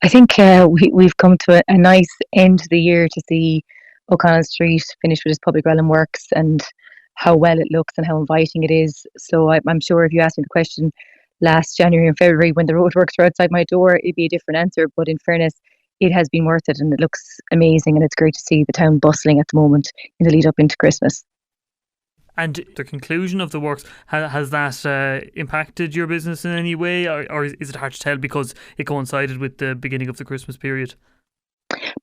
I think we've come to a nice end to the year to see O'Connell Street finish with its public realm works and how well it looks and how inviting it is. So I'm sure if you asked me the question last January and February when the roadworks were outside my door, it'd be a different answer. But in fairness, it has been worth it and it looks amazing and it's great to see the town bustling at the moment in the lead up into Christmas. And the conclusion of the works, has that impacted your business in any way, or is it hard to tell because it coincided with the beginning of the Christmas period?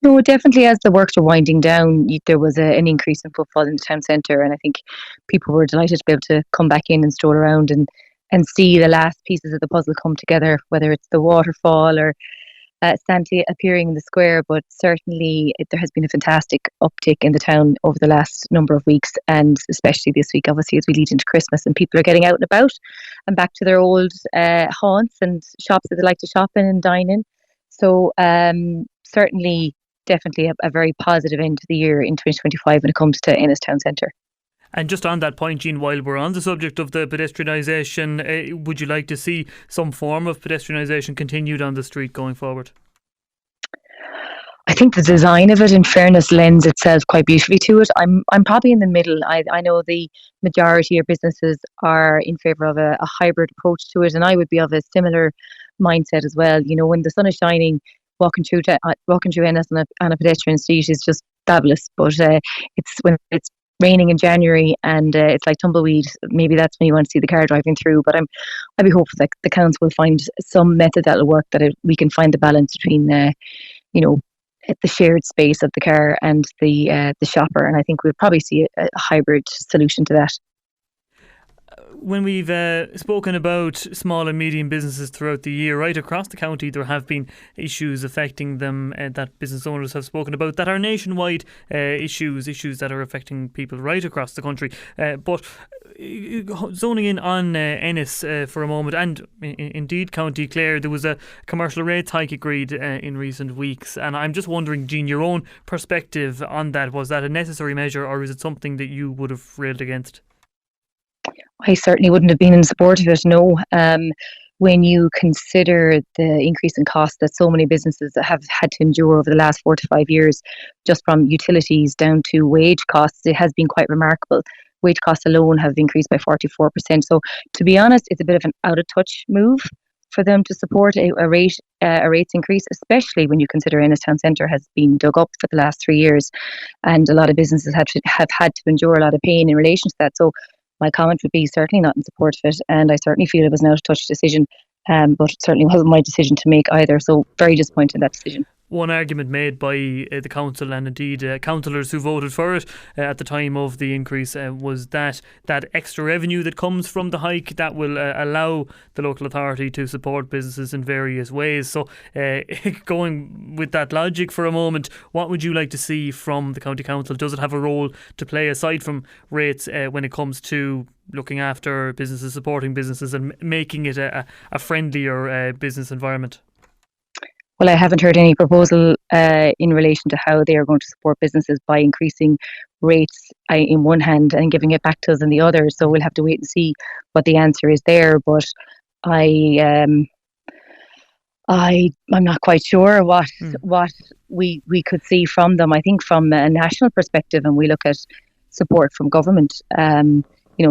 No, definitely as the works were winding down, there was an increase in footfall in the town centre, and I think people were delighted to be able to come back in and stroll around and see the last pieces of the puzzle come together, whether it's the waterfall or Santa appearing in the square. But certainly there has been a fantastic uptick in the town over the last number of weeks, and especially this week, obviously, as we lead into Christmas and people are getting out and about and back to their old haunts and shops that they like to shop in and dine in. So certainly, definitely a very positive end to the year in 2025 when it comes to Ennis Town Centre. And just on that point, Jean, while we're on the subject of the pedestrianisation, would you like to see some form of pedestrianisation continued on the street going forward? I think the design of it, in fairness, lends itself quite beautifully to it. I'm probably in the middle. I know the majority of businesses are in favour of a hybrid approach to it, and I would be of a similar mindset as well. You know, when the sun is shining, walking through Ennis on a pedestrian street is just fabulous. But it's when it's raining in January and it's like tumbleweed. Maybe that's when you want to see the car driving through. But I'd be hopeful that the council will find some method that'll work, that we can find the balance between you know the shared space of the car and the shopper. And I think we'll probably see a hybrid solution to that. When we've spoken about small and medium businesses throughout the year, right across the county, there have been issues affecting them that business owners have spoken about that are nationwide issues that are affecting people right across the country. But zoning in on Ennis for a moment, and indeed County Clare, there was a commercial rates hike agreed in recent weeks. And I'm just wondering, Jean, your own perspective on that. Was that a necessary measure, or is it something that you would have railed against? I certainly wouldn't have been in support of it, no. When you consider the increase in costs that so many businesses have had to endure over the last 4 to 5 years, just from utilities down to wage costs, it has been quite remarkable. Wage costs alone have increased by 44%. So to be honest, it's a bit of an out of touch move for them to support a rates increase, especially when you consider Ennis Town Centre has been dug up for the last 3 years, and a lot of businesses have had to endure a lot of pain in relation to that. So my comment would be certainly not in support of it, and I certainly feel it was an out-of-touch decision, but it certainly wasn't my decision to make either, so very disappointed in that decision. One argument made by the council and indeed councillors who voted for it at the time of the increase was that extra revenue that comes from the hike that will allow the local authority to support businesses in various ways. So going with that logic for a moment, what would you like to see from the county council? Does it have a role to play aside from rates when it comes to looking after businesses, supporting businesses and making it a friendlier business environment? Well, I haven't heard any proposal in relation to how they are going to support businesses by increasing rates in one hand and giving it back to us in the other. So we'll have to wait and see what the answer is there. But I'm not quite sure what we could see from them. I think from a national perspective, and we look at support from government.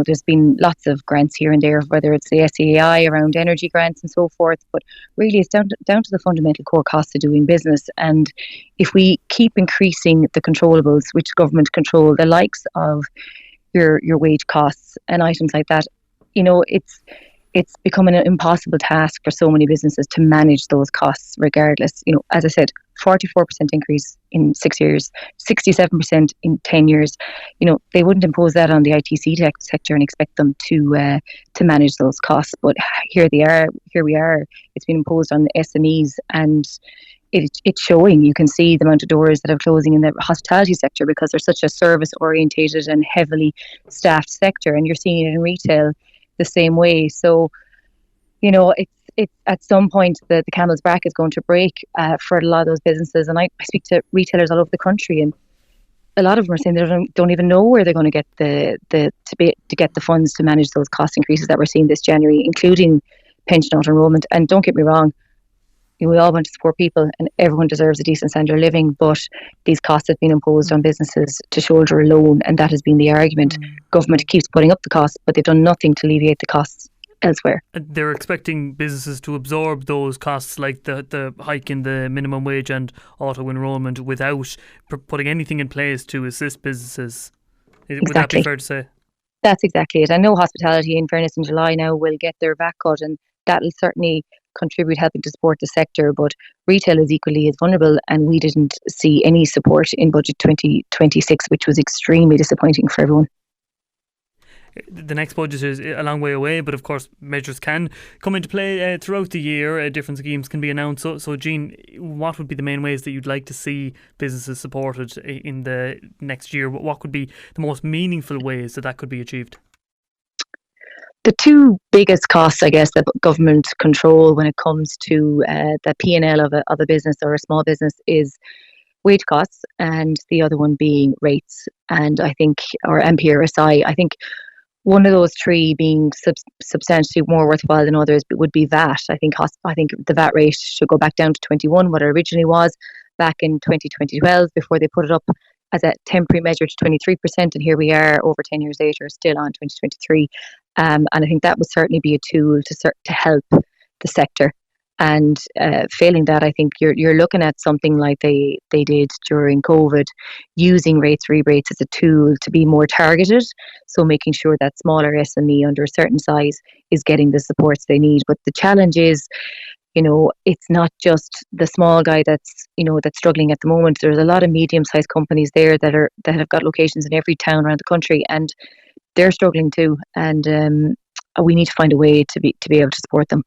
There's been lots of grants here and there, whether it's the SEAI around energy grants and so forth, but really it's down to the fundamental core costs of doing business. And if we keep increasing the controllables, which government control, the likes of your wage costs and items like that, it's become an impossible task for so many businesses to manage those costs regardless. As I said, 44% increase in 6 years, 67% in 10 years. They wouldn't impose that on the ITC sector and expect them to manage those costs. But here we are. It's been imposed on the SMEs, and it's showing. You can see the amount of doors that are closing in the hospitality sector because they're such a service orientated and heavily staffed sector, and you're seeing it in retail the same way. So, it's at some point the camel's back is going to break for a lot of those businesses. And I speak to retailers all over the country, and a lot of them are saying they don't even know where they're going to get to get the funds to manage those cost increases that we're seeing this January, including pension auto-enrolment. And don't get me wrong, We all want to support people, and everyone deserves a decent standard of living, but these costs have been imposed on businesses to shoulder alone, and that has been the argument. Government keeps putting up the costs, but they've done nothing to alleviate the costs elsewhere. They're expecting businesses to absorb those costs, like the hike in the minimum wage and auto-enrolment, without putting anything in place to assist businesses. Exactly. Would that be fair to say? That's exactly it. I know hospitality, in fairness, in July now will get their VAT cut, and that will certainly contribute helping to support the sector, but retail is equally as vulnerable, and we didn't see any support in budget 2026, which was extremely disappointing for everyone. The next budget is a long way away, but of course measures can come into play throughout the year. Different schemes can be announced. So Jean, what would be the main ways that you'd like to see businesses supported in the next year? What could be the most meaningful ways that could be achieved? The two biggest costs, I guess, that government control when it comes to the P&L of a business or a small business is wage costs, and the other one being rates. And I think, or MPRSI, I think one of those three being substantially more worthwhile than others would be VAT. I think the VAT rate should go back down to 21, what it originally was back in 2012, before they put it up as a temporary measure to 23%. And here we are over 10 years later, still on 2023. And I think that would certainly be a tool to help the sector. And failing that, I think you're looking at something like they did during COVID, using rates rebates as a tool to be more targeted. So making sure that smaller SME under a certain size is getting the supports they need. But the challenge is, it's not just the small guy that's struggling at the moment. There's a lot of medium-sized companies there that have got locations in every town around the country, and they're struggling too. And we need to find a way to be able to support them.